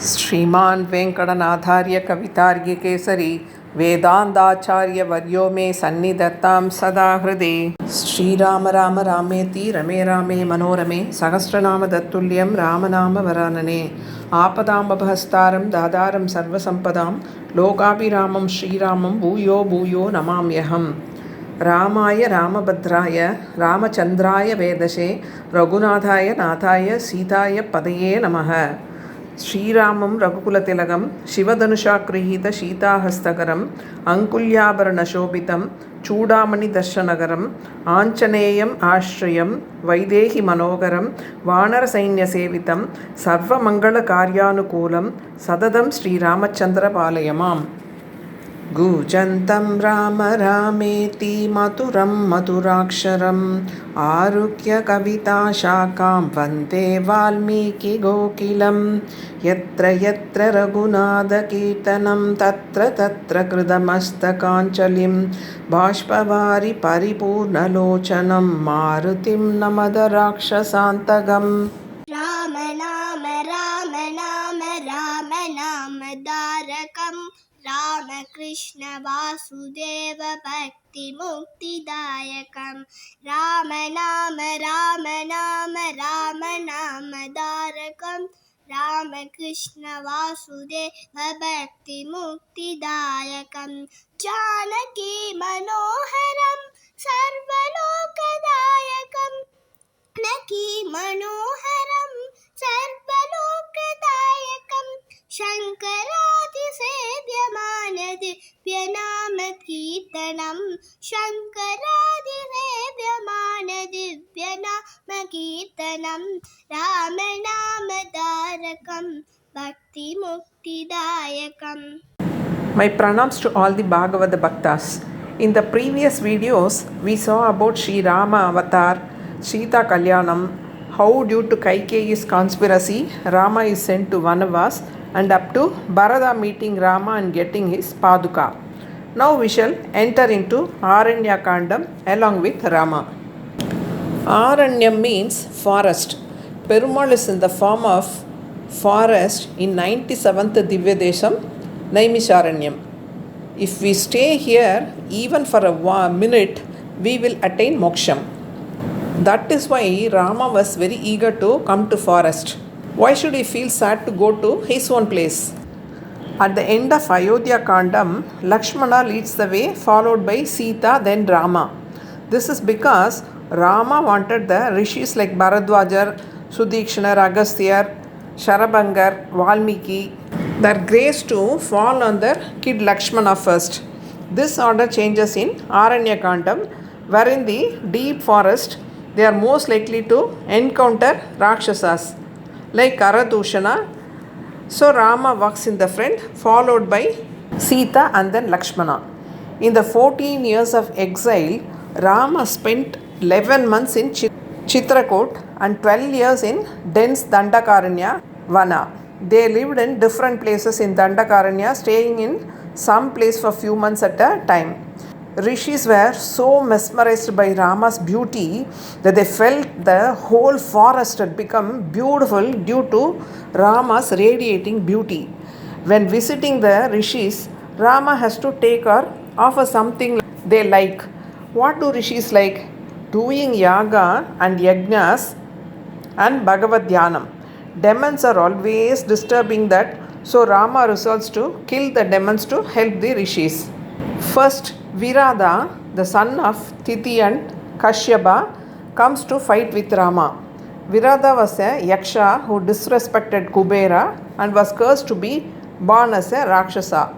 श्रीमान् वेङ्कटनाथार्य कवितार्किकेसरी वेदान्ताचार्यवर्यो मे सन्निधत्तां सदा हृदि। श्रीराम राम रामेति रमे रामे मनोरमे सहस्रनाम तत्तुल्यं रामनामवरानने। आपदामपहस्तारं दातारं सर्वसम्पदां लोकाभिरामं श्रीरामं भूयो भूयो नमाम्यहम्। रामाय रामभद्राय रामचन्द्राय वेदसे रघुनाथाय नाथाय सीताय पदये नमः। श्रीरामं रघुकुलतिलकं शिवधनुषागृहीत सीताहस्तकरम् अङ्कुल्याभरणशोभितं चूडामणिदर्शनगरम् आञ्जनेयम् आश्रयं वैदेहि मनोहरं वानरसैन्यसेवितं सर्वमङ्गलकार्यानुकूलं सततं श्रीरामचन्द्रपालय माम्। कूजन्तं राम रामेति मधुरं मधुराक्षरम् आरुह्य कविताशाखां वन्दे वाल्मीकिकोकिलं। यत्र यत्र रघुनाथकीर्तनं तत्र तत्र कृतमस्तकाञ्जलिं बाष्पवारि परिपूर्णलोचनं मारुतिं नमद राक्षसान्तकम्। राम नाम राम नाम राम नाम तारकम् रामकृष्ण वासुदेव भक्ति मुक्तिदायकम्। राम नाम राम नाम राम नाम तारकम् रामकृष्ण वासुदेव भक्ति मुक्तिदायकम्। जानकी मनोहरम् सर्वलोकदायकम् जानकी मनोहरं सर्वलोकदायकं शङ्करादिसेव्यमानदिव्यनामकीर्तनं शङ्करादिसेव्यमानदिव्यनामकीर्तनं रामनामतारकं भक्तिमुक्तिदायकम्. My pranams to all the Bhagavata Bhaktas. In the previous videos, we saw about Sri Rama Avatar, Sita Kalyanam, how due to Kaikeyi's conspiracy, Rama is sent to Vanavas, and up to Bharata meeting Rama and getting his Paduka. Now we shall enter into Aranya Kaandam along with Rama. Aranya means forest. Perumal is in the form of forest in 97th Divya Desham, Naimisharanyam. If we stay here even for a minute, we will attain moksham. That is why Rama was very eager to come to forest. Why should he feel sad to go to his own place? At the end of Ayodhya Kaandam, Lakshmana leads the way, followed by Sita, then Rama. This is because Rama wanted the rishis like Bharadwajar, Sudhikshanar, Agasthyar, Sharabangar, Valmiki, their grace to fall on their kid Lakshmana first. This order changes in Aranya Kaandam, where in the deep forest they are most likely to encounter Rakshasas like Karadushana. So Rama walks in the front, followed by Sita and then Lakshmana. In the 14 years of exile, Rama spent 11 months in Chitrakot and 12 years in dense Dandakaranya Vana. They lived in different places in Dandakaranya, staying in some place for few months at a time. Rishis were so mesmerized by Rama's beauty that they felt the whole forest had become beautiful due to Rama's radiating beauty. When visiting the Rishis, Rama has to take or offer something they like. What do Rishis like? Doing yaga and yajnas and Bhagavad Dhyanam. Demons are always disturbing that, so Rama resolves to kill the demons to help the Rishis. First, Virada, the son of Titi and Kashyapa, comes to fight with Rama. Virada was a yaksha who disrespected Kubera and was cursed to be born as a Rakshasa.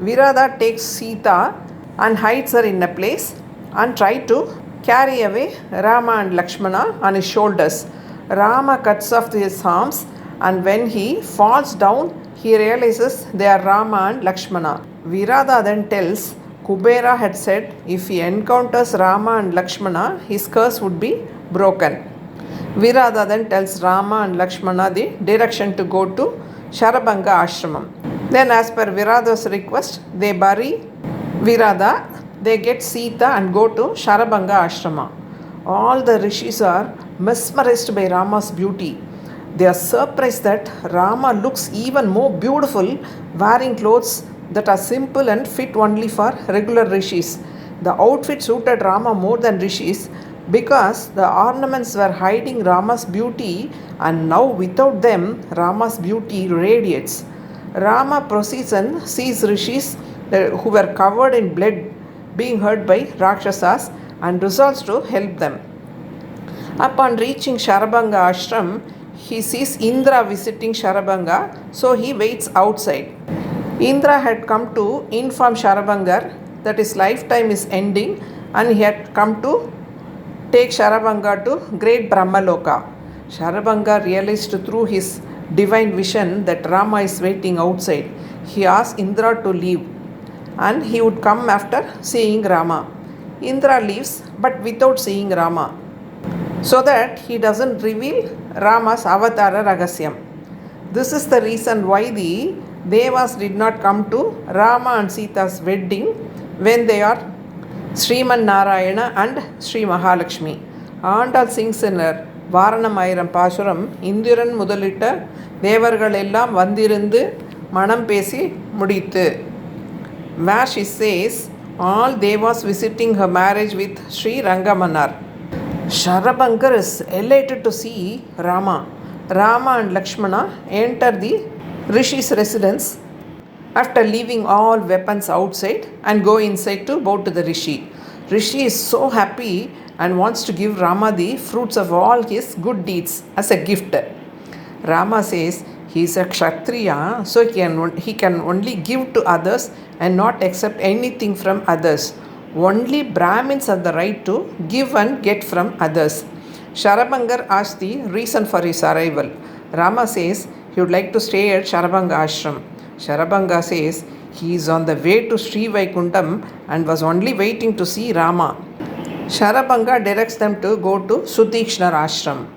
Virada takes Sita and hides her in a place and tries to carry away Rama and Lakshmana on his shoulders. Rama cuts off his arms, and when he falls down, he realizes they are Rama and Lakshmana. Virada then tells Kubera had said if he encounters Rama and Lakshmana, his curse would be broken. Virada then tells Rama and Lakshmana the direction to go to Sharabanga ashramam. Then as per Virada's request, they bury Virada, they get Sita and go to Sharabanga ashrama. All the rishis are mesmerized by Rama's beauty. They are surprised that Rama looks even more beautiful wearing clothes that are simple and fit only for regular rishis. The outfit suited Rama more than rishis because the ornaments were hiding Rama's beauty, and now without them Rama's beauty radiates. Rama proceeds and sees rishis who were covered in blood being hurt by Rakshasas and resolves to help them. Upon reaching Sharabanga ashram, he sees Indra visiting Sharabanga, so he waits outside. Indra had come to inform Sharabangar that his lifetime is ending and he had come to take Sharabanga to great Brahmaloka. Sharabanga realized through his divine vision that Rama is waiting outside. He asked Indra to leave and he would come after seeing Rama. Indra leaves but without seeing Rama, so that he doesn't reveal Rama's avatara ragasyam. This is the reason why the Devas did not come to Rama and Sita's wedding when they are Sriman Narayana and Sri Mahalakshmi. Andal sings in her Varanamayiram Pasuram, Indiran Mudalitta Devargal ellam vandirundu manam pesi mudithu, where she says all Devas visiting her marriage with Sri Rangamanar. Sharabankar is elated to see Rama. Rama and Lakshmana enter the Rishi's residence after leaving all weapons outside and go inside to bow to the Rishi. Rishi is so happy and wants to give Rama the fruits of all his good deeds as a gift. Rama says he is a Kshatriya, so he can only give to others and not accept anything from others. Only Brahmins have the right to give and get from others. Sharabangar asks the reason for his arrival. Rama says he would like to stay at Sharabanga ashram. Sharabanga says he is on the way to Sri Vaikuntham and was only waiting to see Rama. Sharabanga directs them to go to Sudikshnar ashram.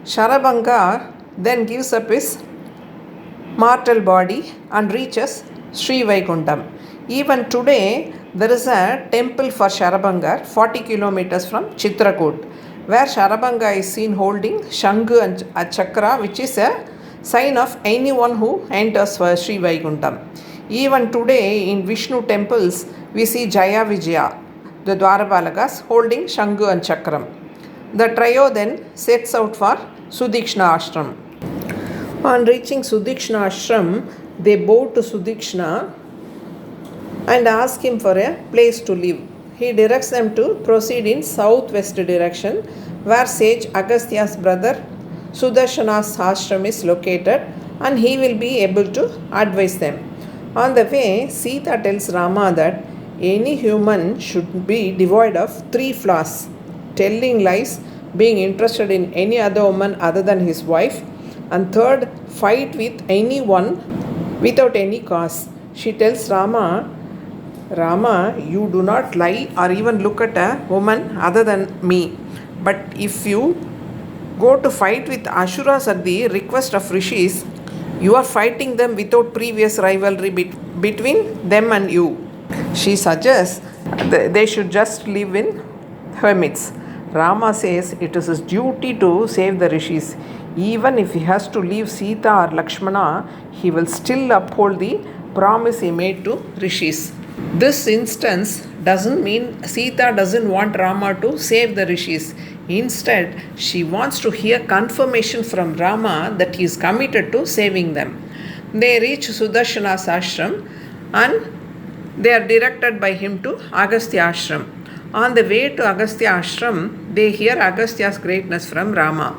Sharabanga then gives up his mortal body and reaches Sri Vaikuntham. Even today, there is a temple for Sharabangar 40 kilometers from Chitrakoot, where Sharabanga is seen holding Shangu and a chakra, which is a sign of anyone who enters for Sri Vaikuntham. Even today, in Vishnu temples, we see Jaya Vijaya, the Dwarapalakas, holding Shangu and Chakram. The trio then sets out for Sudikshna ashram. On reaching Sudikshna ashram, they bow to Sudikshna and ask him for a place to live. He directs them to proceed in southwest direction, where sage Agastya's brother Sudarshana's ashram is located, and he will be able to advise them. On the way, Sita tells Rama that any human should be devoid of 3 flaws: telling lies, being interested in any other woman other than his wife, and third, fight with anyone without any cause. She tells Rama, you do not lie or even look at a woman other than me. But if you go to fight with Asuras at the request of Rishis, you are fighting them without previous rivalry between them and you. She suggests they should just live in hermits. Rama says it is his duty to save the Rishis. Even if he has to leave Sita or Lakshmana, he will still uphold the promise he made to Rishis. This instance doesn't mean Sita doesn't want Rama to save the Rishis. Instead, she wants to hear confirmation from Rama that he is committed to saving them. They reach Sudarshana's ashram and they are directed by him to Agastya ashram. On the way to Agastya ashram, they hear Agastya's greatness from Rama.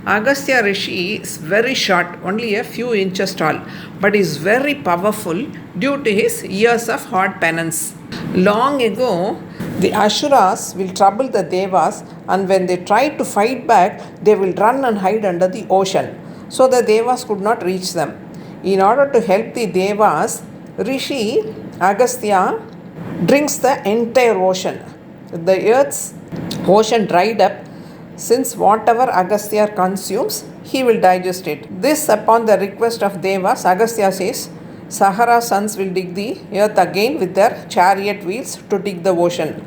Agastya Rishi is very short, only a few inches tall, but is very powerful due to his years of hard penance. Long ago, the Asuras will trouble the Devas, and when they try to fight back, they will run and hide under the ocean, so the Devas could not reach them. In order to help the Devas, Rishi Agastya drinks the entire ocean. The earth's ocean dried up. Since whatever Agastya consumes, he will digest it. This upon the request of Devas, Agastya says, Sahara's sons will dig the earth again with their chariot wheels to dig the ocean.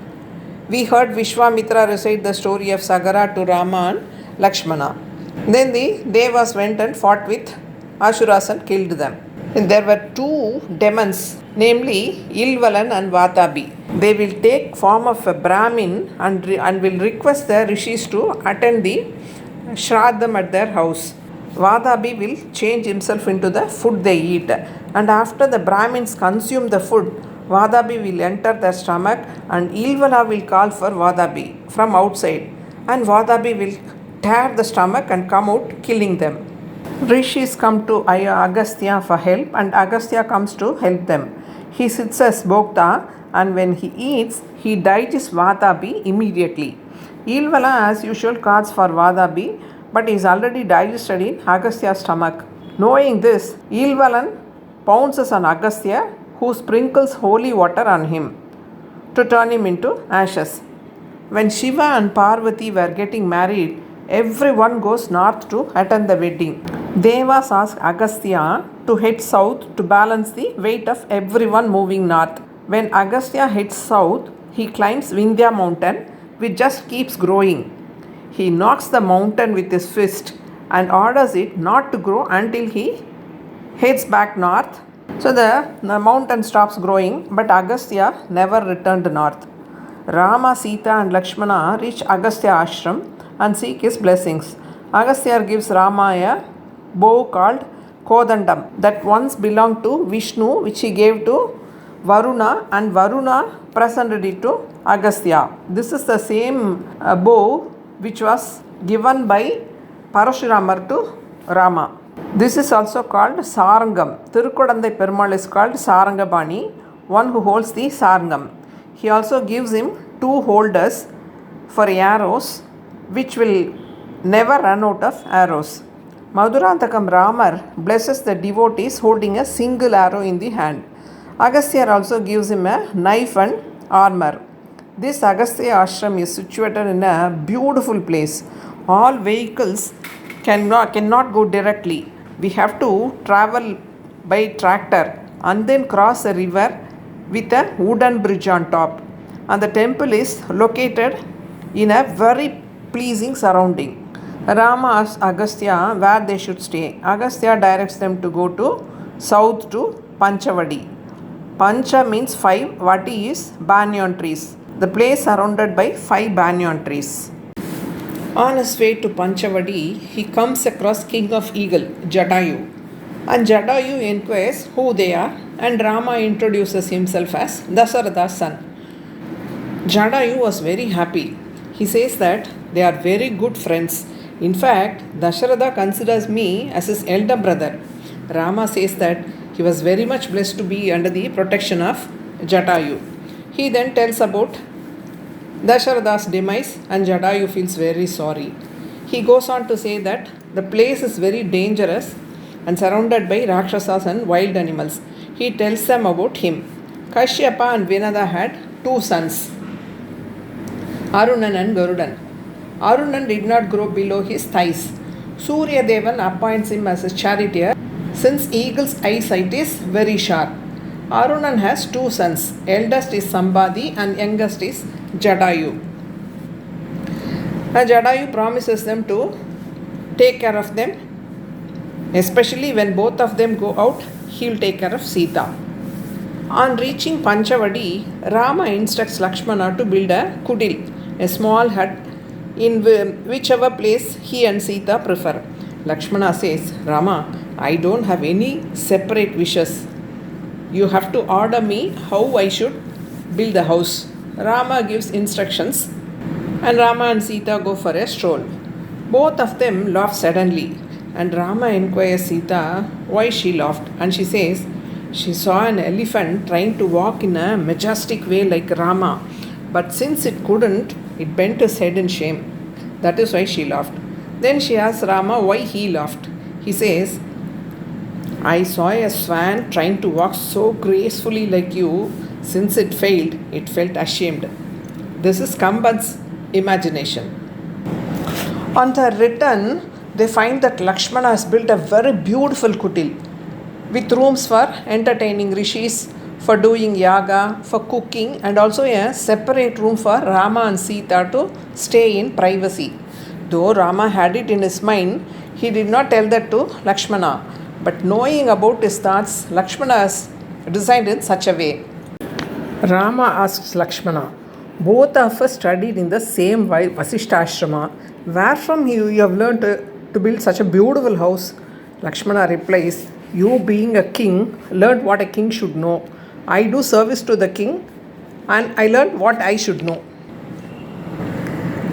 We heard Vishwamitra recite the story of Sagara to Rama and Lakshmana. Then the Devas went and fought with Asuras and killed them. And there were two demons, namely Ilvalan and Vatabi. They will take form of a Brahmin and will request the rishis to attend the Shraddam at their house. Vadabi will change himself into the food they eat, and after the Brahmins consume the food, Vadabi will enter their stomach, and Ilvala will call for Vadabi from outside, and Vadabi will tear the stomach and come out, killing them. Rishis come to Agastya for help, and Agastya comes to help them. He sits as Bhokta, and when he eats, he digests Vadabi immediately. Ilvala, as usual, calls for Vadabi, but is already digested in Agastya's stomach. Knowing this, Ilvalan pounces on Agastya, who sprinkles holy water on him to turn him into ashes. When Shiva and Parvati were getting married, everyone goes north to attend the wedding. Devas ask Agastya to head south to balance the weight of everyone moving north. When Agastya heads south, he climbs Vindhya mountain, which just keeps growing. He knocks the mountain with his fist and orders it not to grow until he heads back north. So the mountain stops growing, but Agastya never returned north. Rama, Sita and Lakshmana reach Agastya ashram and seek his blessings. Agastya gives Rama a bow called Kodandam that once belonged to Vishnu, which he gave to Varuna, and Varuna presented it to Agastya. This is the same bow which was given by Parashuramar to Rama. This is also called Sarangam. Tirukkodandai Perumal is called Sarangabani, one who holds the Sarangam. He also gives him two holders for arrows, which will never run out of arrows. Madhurantakam Ramar blesses the devotees holding a single arrow in the hand. Agastya also gives him a knife and armor. This Agastya ashram is situated in a beautiful place. All vehicles cannot go directly. We have to travel by tractor and then cross a river with a wooden bridge on top. And the temple is located in a very pleasing surrounding. Rama asks Agastya where they should stay. Agastya directs them to go to south to Panchavadi. Pancha means 5, Vati is banyan trees. The place surrounded by 5 banyan trees. On his way to Panchavadi, he comes across King of Eagle, Jatayu. And Jatayu inquires who they are, and Rama introduces himself as Dasharatha's son. Jatayu was very happy. He says that they are very good friends. In fact, Dasharatha considers me as his elder brother. Rama says that he was very much blessed to be under the protection of Jatayu. He then tells about Dasharatha's demise, and Jatayu feels very sorry. He goes on to say that the place is very dangerous and surrounded by Rakshasas and wild animals. He tells them about him. Kashyapa and Vinada had 2 sons, Arunan and Garudan. Arunan did not grow below his thighs. Surya Devan appoints him as a charioteer since eagle's eyesight is very sharp. Arunan has 2 sons. Eldest is Sambadi and youngest is Jatayu. Jatayu promises them to take care of them, especially when both of them go out. He will take care of Sita. On reaching Panchavadi, Rama instructs Lakshmana to build a kudil, a small hut, in whichever place he and Sita prefer. Lakshmana says, Rama, I don't have any separate wishes. You have to order me how I should build the house. Rama gives instructions, and Rama and Sita go for a stroll. Both of them laugh suddenly, and Rama inquires Sita why she laughed, and she says she saw an elephant trying to walk in a majestic way like Rama, but since it couldn't, it bent his head in shame. That is why she laughed. Then she asks Rama why he laughed. He says, I saw a swan trying to walk so gracefully like you. Since it failed, it felt ashamed. This is Kamban's imagination. On their return, they find that Lakshmana has built a very beautiful kutil with rooms for entertaining rishis, for doing yaga, for cooking, and also a separate room for Rama and Sita to stay in privacy. Though Rama had it in his mind, he did not tell that to Lakshmana. But knowing about his thoughts, Lakshmana has designed in such a way. Rama asks Lakshmana, both of us studied in the same Vasishtha ashrama. Where from you have learned to build such a beautiful house? Lakshmana replies, you being a king learned what a king should know. I do service to the king and I learned what I should know.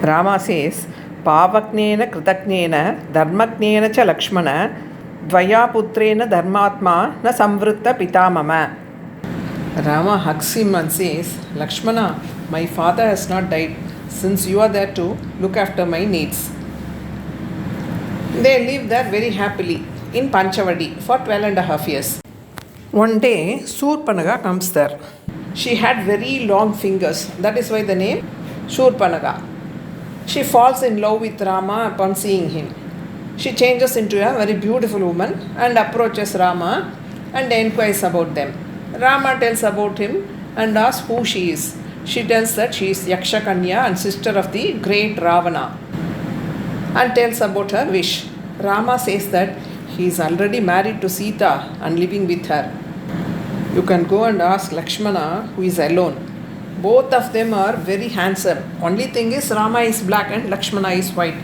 Rama says, Pavaknena kritaknena dharmaknena cha Lakshmana dvaya putrena dharmatma na samvritta pitamama. Rama hugs him and says, Lakshmana, my father has not died since you are there to look after my needs. They live there very happily in Panchavadi for 12.5 years. One day, Surpanaga comes there. She had very long fingers. That is why the name Surpanaga. She falls in love with Rama upon seeing him. She changes into a very beautiful woman and approaches Rama and inquires about them. Rama tells about him and asks who she is. She tells that she is Yakshakanya and sister of the great Ravana and tells about her wish. Rama says that he is already married to Sita and living with her. You can go and ask Lakshmana, who is alone. Both of them are very handsome. Only thing is Rama is black and Lakshmana is white.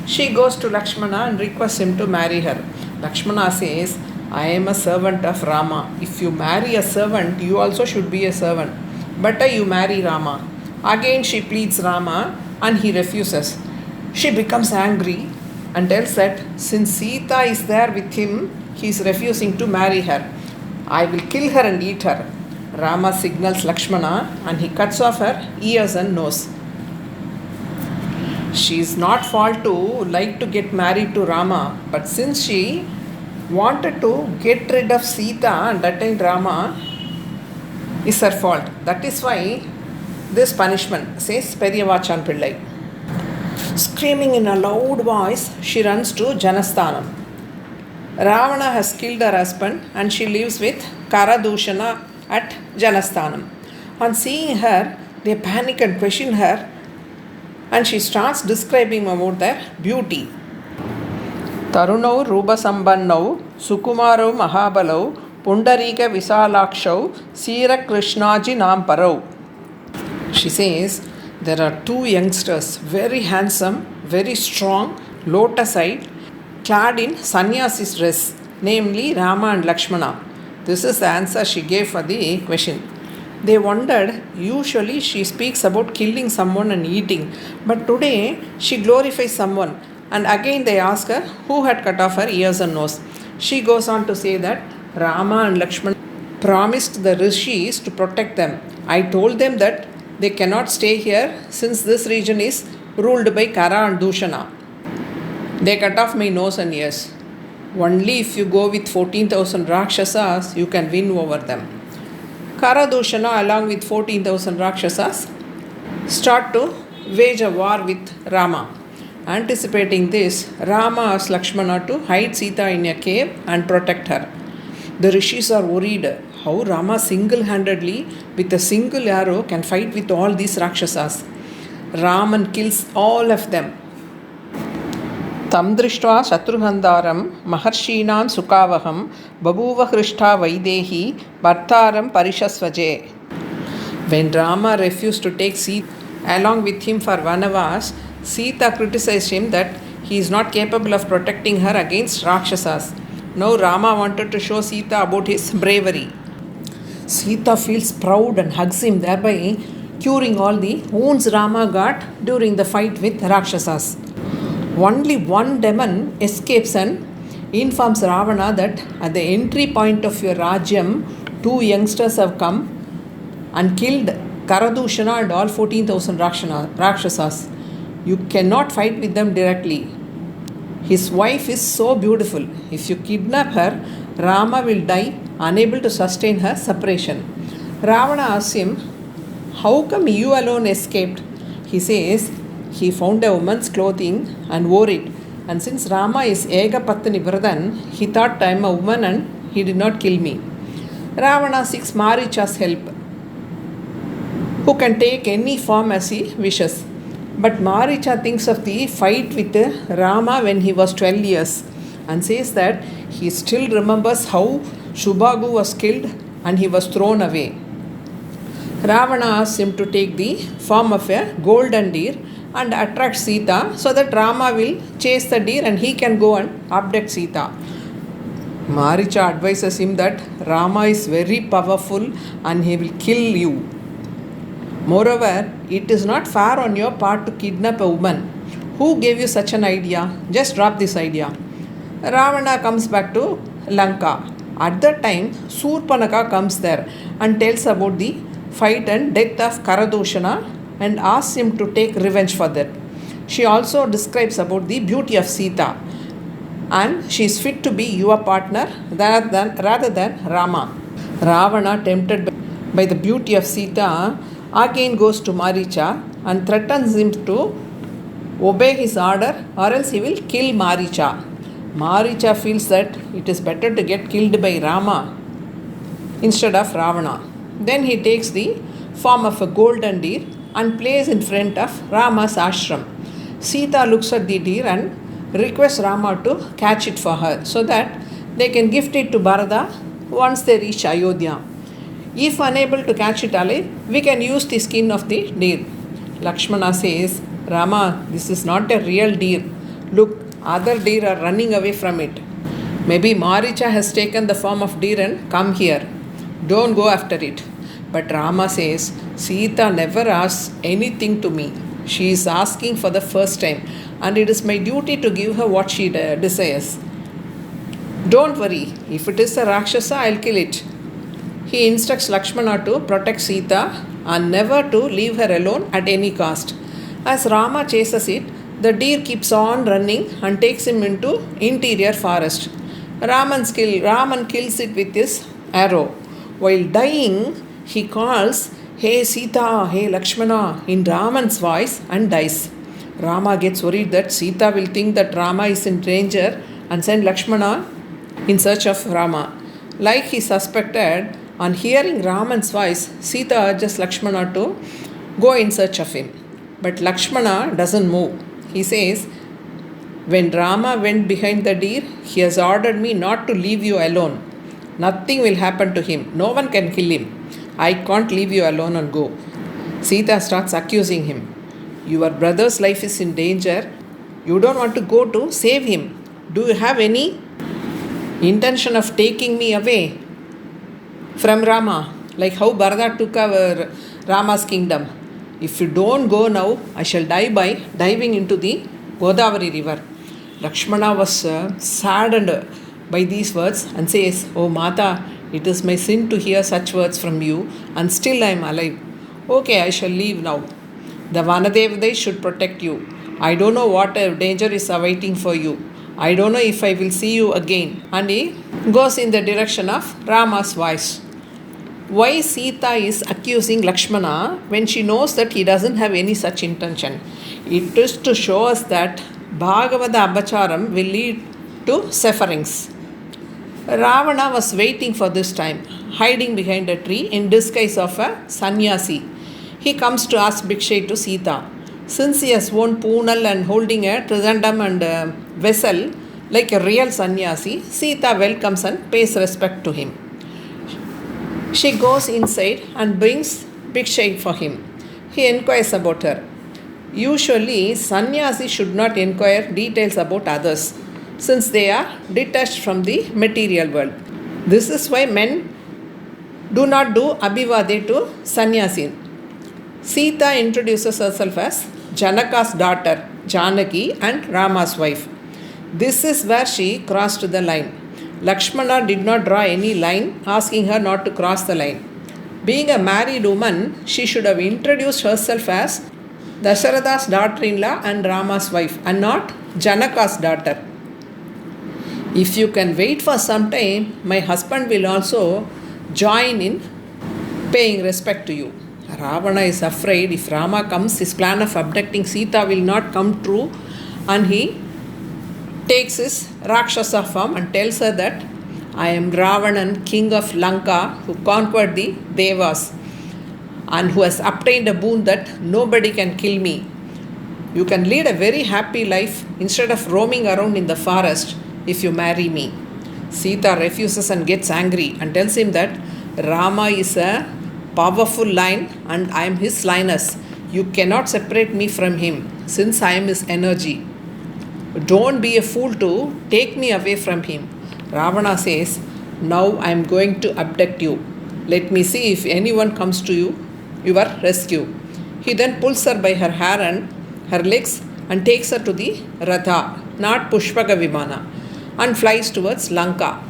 She goes to Lakshmana and requests him to marry her. Lakshmana says, I am a servant of Rama. If you marry a servant, you also should be a servant. Better you marry Rama. Again she pleads Rama and he refuses. She becomes angry and tells that since Sita is there with him, he is refusing to marry her. I will kill her and eat her. Rama signals Lakshmana and he cuts off her ears and nose. She is not fault to like to get married to Rama, but since she wanted to get rid of Sita and attain Rama, is her fault. That is why this punishment, says Periyavachan Pillai. Screaming in a loud voice, she runs to Janasthanam. Ravana has killed her husband and she lives with Karadushana at Janasthanam. On seeing her, they panic and question her and she starts describing about their beauty. Tarunau Rubasambannau Sukumarau Mahabalau Pundarika Visalakshau Sira Krishnaji Namparau. She says, there are two youngsters, very handsome, very strong, lotus-eyed, clad in sannyasi's dress, namely Rama and Lakshmana. This is the answer she gave for the question. They wondered, usually she speaks about killing someone and eating, but today she glorifies someone. And again they ask her who had cut off her ears and nose. She goes on to say that Rama and Lakshmana promised the rishis to protect them. I told them that they cannot stay here since this region is ruled by Kara and Dushana. They cut off my nose and ears. Only if you go with 14,000 Rakshasas, you can win over them. Kara Dushana along with 14,000 Rakshasas start to wage a war with Rama. Anticipating this, Rama asks Lakshmana to hide Sita in a cave and protect her. The rishis are worried how Rama single-handedly with a single arrow can fight with all these Rakshasas. Raman kills all of them. Tam drishtva Shatruhandaram Maharshinam Sukavaham Babuva Hrishta Vaidehi Bhartaram Parishasvaje. When Rama refused to take Sita along with him for Vanavas, Sita criticized him that he is not capable of protecting her against Rakshasas. Now Rama wanted to show Sita about his bravery. Sita feels proud and hugs him, thereby curing all the wounds Rama got during the fight with Rakshasas. Only one demon escapes and informs Ravana that at the entry point of your Rajyam, two youngsters have come and killed Karadushana and all 14,000 Rakshasas. You cannot fight with them directly. His wife is so beautiful. If you kidnap her, Rama will die, unable to sustain her separation. Ravana asks him, how come you alone escaped? He says, he found a woman's clothing and wore it. And since Rama is Ega Patani Vradhan, he thought I am a woman and he did not kill me. Ravana seeks Maricha's help, who can take any form as he wishes. But Maricha thinks of the fight with Rama when he was 12 years and says that he still remembers how Shubhagu was killed and he was thrown away. Ravana asks him to take the form of a golden deer and attract Sita so that Rama will chase the deer and he can go and abduct Sita. Maricha advises him that Rama is very powerful and he will kill you. Moreover, it is not fair on your part to kidnap a woman. Who gave you such an idea? Just drop this idea. Ravana comes back to Lanka. At that time, Surpanaka comes there and tells about the fight and death of Karadoshana and asks him to take revenge for that. She also describes about the beauty of Sita and she is fit to be your partner rather than Rama. Ravana, tempted by the beauty of Sita, again goes to Maricha and threatens him to obey his order or else he will kill Maricha. Maricha feels that it is better to get killed by Rama instead of Ravana. Then he takes the form of a golden deer and plays in front of Rama's ashram. Sita looks at the deer and requests Rama to catch it for her so that they can gift it to Bharata once they reach Ayodhya. If unable to catch it alive, we can use the skin of the deer. Lakshmana says, Rama, this is not a real deer. Look, other deer are running away from it. Maybe Maricha has taken the form of deer and come here. Don't go after it. But Rama says, Sita never asks anything to me. She is asking for the first time and it is my duty to give her what she desires. Don't worry, if it is a Rakshasa, I'll kill it. He instructs Lakshmana to protect Sita and never to leave her alone at any cost. As Rama chases it, the deer keeps on running and takes him into interior forest. Raman kills it with his arrow. While dying, he calls, Hey Sita, hey Lakshmana in Raman's voice and dies. Rama gets worried that Sita will think that Rama is in danger and send Lakshmana in search of Rama. Like he suspected, on hearing Raman's voice, Sita urges Lakshmana to go in search of him. But Lakshmana doesn't move. He says, when Rama went behind the deer, he has ordered me not to leave you alone. Nothing will happen to him. No one can kill him. I can't leave you alone and go. Sita starts accusing him. Your brother's life is in danger. You don't want to go to save him. Do you have any intention of taking me away from Rama? Like how Bharata took over Rama's kingdom. If you don't go now, I shall die by diving into the Godavari river. Lakshmana was saddened by these words and says, Oh Mata, it is my sin to hear such words from you and still I am alive. Okay, I shall leave now. The Vanadevadai should protect you. I don't know what danger is awaiting for you. I don't know if I will see you again. And he goes in the direction of Rama's voice. Why Sita is accusing Lakshmana when she knows that he doesn't have any such intention? It is to show us that Bhagavata Abacharam will lead to sufferings. Ravana was waiting for this time, hiding behind a tree in disguise of a sannyasi. He comes to ask Bhiksha to Sita. Since he has worn poonal and holding a tridandam and a vessel like a real sannyasi, Sita welcomes and pays respect to him. She goes inside and brings Bhiksha for him. He inquires about her. Usually, sannyasi should not inquire details about others, since they are detached from the material world. This is why men do not do abhivade to sannyasi. Sita introduces herself as Janaka's daughter, Janaki, and Rama's wife. This is where she crossed the line. Lakshmana did not draw any line, asking her not to cross the line. Being a married woman, she should have introduced herself as Dasharatha's daughter-in-law and Rama's wife, and not Janaka's daughter. If you can wait for some time, my husband will also join in paying respect to you. Ravana is afraid if Rama comes, his plan of abducting Sita will not come true, and he takes his Rakshasa form and tells her that I am Ravanan, king of Lanka, who conquered the Devas and who has obtained a boon that nobody can kill me. You can lead a very happy life instead of roaming around in the forest if you marry me. Sita refuses and gets angry and tells him that Rama is a powerful lion and I am his lioness. You cannot separate me from him since I am his energy. Don't be a fool to take me away from him. Ravana says, now I am going to abduct you. Let me see if anyone comes to your rescue. He then pulls her by her hair and her legs and takes her to the Ratha, not Pushpaka Vimana, and flies towards Lanka.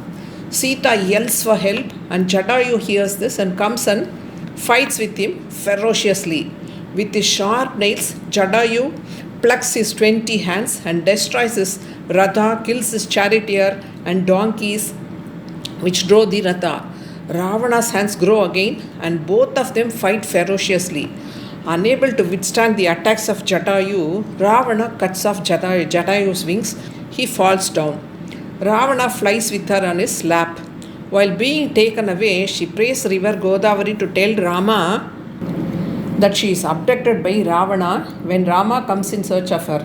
Sita yells for help and Jatayu hears this and comes and fights with him ferociously. With his sharp nails, Jatayu plucks his 20 hands and destroys his Ratha, kills his charioteer and donkeys which drove the Ratha. Ravana's hands grow again and both of them fight ferociously. Unable to withstand the attacks of Jatayu, Ravana cuts off Jatayu's wings. He falls down. Ravana flies with her on his lap. While being taken away, she prays river Godavari to tell Rama that she is abducted by Ravana when Rama comes in search of her.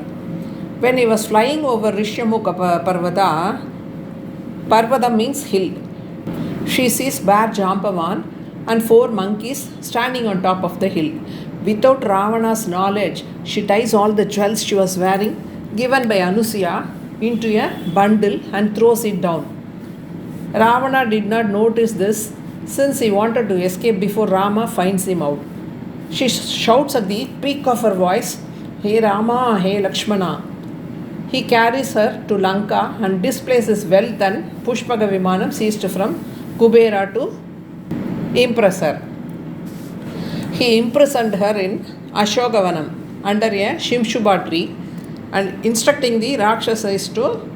When he was flying over Rishyamukha Parvata, Parvata means hill, she sees Bear Jambavan and 4 monkeys standing on top of the hill. Without Ravana's knowledge, she ties all the jewels she was wearing, given by Anusuya, into a bundle and throws it down. Ravana did not notice this since he wanted to escape before Rama finds him out. She shouts at the peak of her voice, Hey Rama, hey Lakshmana. He carries her to Lanka and displays his wealth and Pushpaka Vimanam seized from Kubera to impress her. He imprisoned her in Ashokavanam under a Shimshubha tree and instructing the Rakshasas to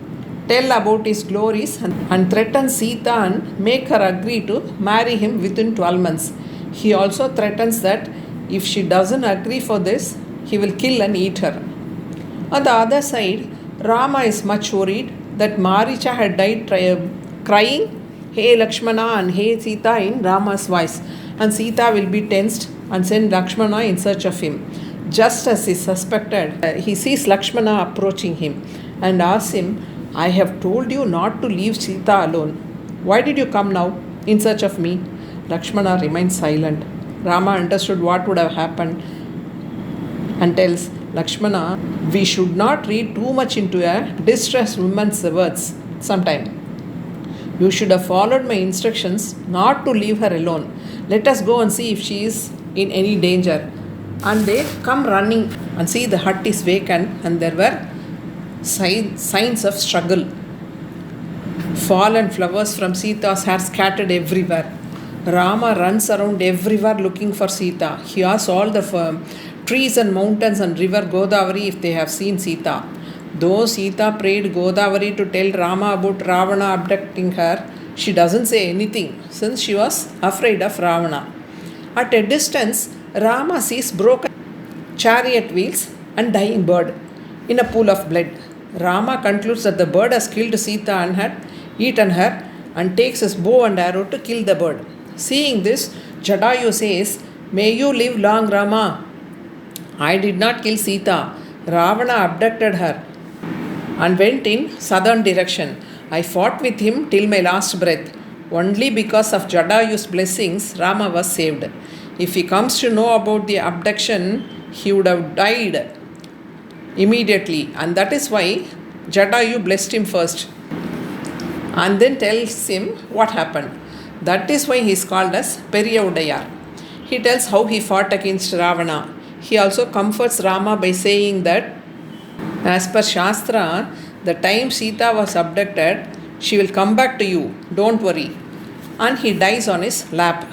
tell about his glories and threaten Sita and make her agree to marry him within 12 months. He also threatens that if she doesn't agree for this, he will kill and eat her. On the other side, Rama is much worried that Maricha had died crying, Hey Lakshmana and Hey Sita in Rama's voice, and Sita will be tensed and send Lakshmana in search of him. Just as he suspected, he sees Lakshmana approaching him and asks him, I have told you not to leave Sita alone. Why did you come now in search of me? Lakshmana remains silent. Rama understood what would have happened and tells Lakshmana, we should not read too much into a distressed woman's words sometime. You should have followed my instructions not to leave her alone. Let us go and see if she is in any danger. And they come running and see the hut is vacant and there were signs of struggle. Fallen flowers from Sita's hair scattered everywhere. Rama runs around everywhere looking for Sita. He asks all the trees and mountains and river Godavari if they have seen Sita. Though Sita prayed Godavari to tell Rama about Ravana abducting her, she doesn't say anything since she was afraid of Ravana. At a distance, Rama sees broken chariot wheels and dying bird in a pool of blood. Rama concludes that the bird has killed Sita and had eaten her and takes his bow and arrow to kill the bird. Seeing this, Jatayu says, May you live long, Rama. I did not kill Sita. Ravana abducted her and went in southern direction. I fought with him till my last breath. Only because of Jatayu's blessings, Rama was saved. If he comes to know about the abduction, he would have died immediately. And that is why Jatayu blessed him first and then tells him what happened. That is why he is called as Periyudayar. He tells how he fought against Ravana. He also comforts Rama by saying that as per Shastra, the time Sita was abducted, she will come back to you, don't worry. And he dies on his lap.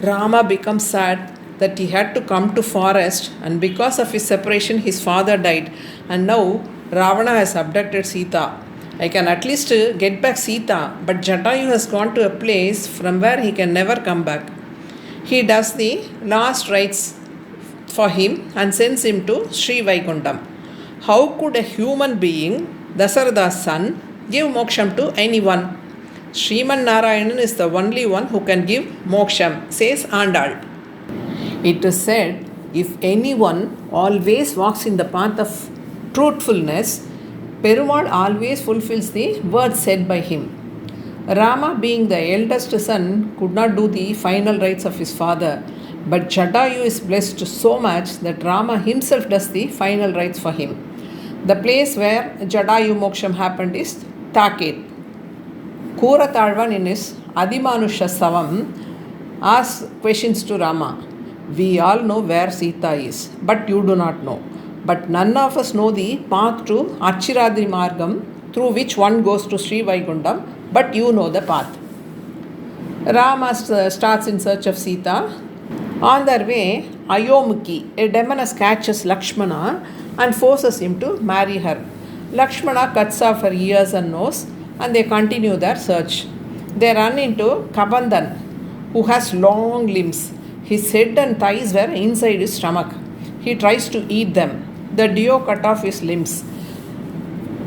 Rama becomes sad that he had to come to forest and because of his separation his father died and now Ravana has abducted Sita. I can at least get back Sita, but Jatayu has gone to a place from where he can never come back. He does the last rites for him and sends him to Sri Vaikuntham. How could a human being, Dasaratha's son, give moksham to anyone? Sriman Narayanan is the only one who can give moksham, says Andal. It is said If anyone always walks in the path of truthfulness, Perumal always fulfills the words said by him. Rama, being the eldest son, could not do the final rites of his father, but Jatayu is blessed so much that Rama himself does the final rites for him. The place where Jatayu Moksham happened is Taket. Kuratalvan in his Adimanusha Savam asks questions to Rama. We all know where Sita is, but you do not know. But none of us know the path to Archiradri Margam through which one goes to Sri Vaikundam, but you know the path. Rama starts in search of Sita. On their way, Ayomukhi, a demoness, catches Lakshmana and forces him to marry her. Lakshmana cuts off her ears and nose, and they continue their search. They run into Kaandam, who has long limbs. His head and thighs were inside his stomach. He tries to eat them. The Dio cut off his limbs.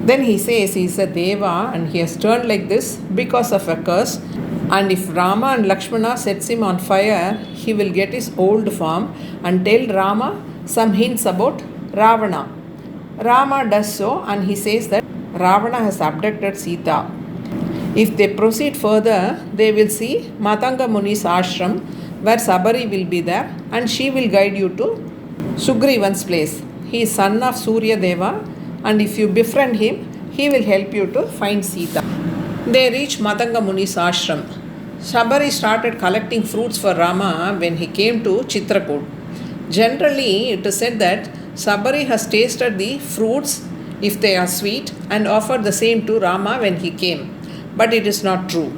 Then he says he is a Deva and he has turned like this because of a curse. And if Rama and Lakshmana sets him on fire, he will get his old form and tell Rama some hints about Ravana. Rama does so and he says that Ravana has abducted Sita. If they proceed further, they will see Matanga Muni's ashram where Sabari will be there and she will guide you to Sugrivan's place. He is son of Surya Deva and if you befriend him, he will help you to find Sita. They reach Matanga Muni's ashram. Sabari started collecting fruits for Rama when he came to Chitrakoot. Generally, it is said that Sabari has tasted the fruits if they are sweet and offered the same to Rama when he came. But it is not true.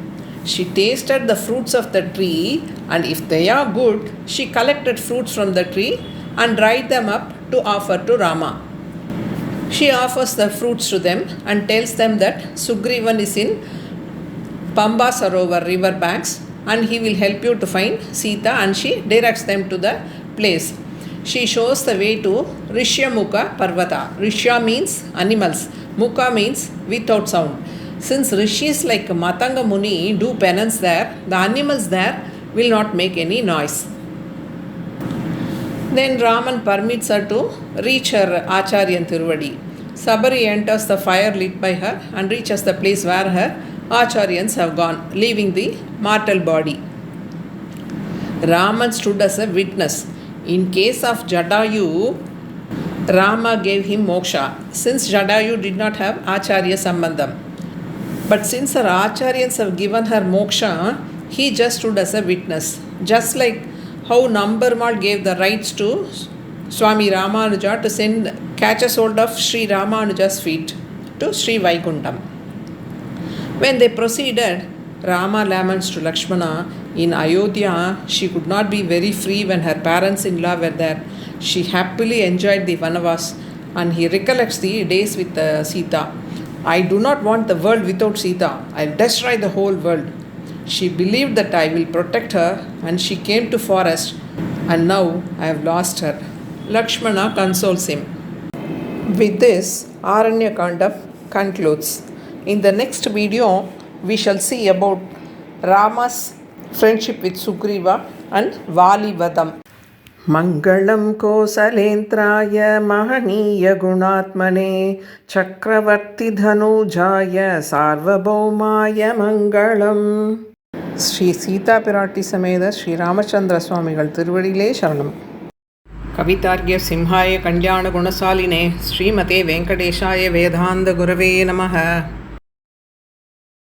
She tasted the fruits of the tree and if they are good, she collected fruits from the tree and dried them up to offer to Rama. She offers the fruits to them and tells them that Sugrivan is in Pamba Sarovar river banks and he will help you to find Sita, and she directs them to the place. She shows the way to Rishyamukha Parvata. Rishya means animals, Mukha means without sound. Since rishis like Matanga Muni do penance there, the animals there will not make any noise. Then Raman permits her to reach her Acharyan Tiruvadi. Sabari enters the fire lit by her and reaches the place where her Acharyans have gone, leaving the mortal body. Raman stood as a witness. In case of Jatayu, Rama gave him moksha, since Jatayu did not have Acharya Sambandham. But since her Acharyans have given her moksha, he just stood as a witness. Just like how Nambarmal gave the rights to Swami Ramanuja to catch a hold of Sri Ramanuja's feet to Sri Vaikundam. When they proceeded, Rama laments to Lakshmana, in Ayodhya, she could not be very free when her parents-in-law were there. She happily enjoyed the Vanavas, and he recollects the days with Sita. I do not want the world without Sita. I will destroy the whole world. She believed that I will protect her, and she came to forest, and now I have lost her. Lakshmana consoles him. With this, Aranya Kaandam concludes. In the next video, we shall see about Rama's friendship with Sugriva and Vali Vadam. Mangalam Kosalentraya Mahaniya Gunatmane Chakravarti Dhanujaya Sarvabhaumaya Mangalam. Sri Sita Pirati Sameda Sri Ramachandra Swamigal Tiruvadile Sharanam. Kavitargya Simhaya Kalyana Gunasaline Srimate Venkateshaya Vedanta Gurave Namaha.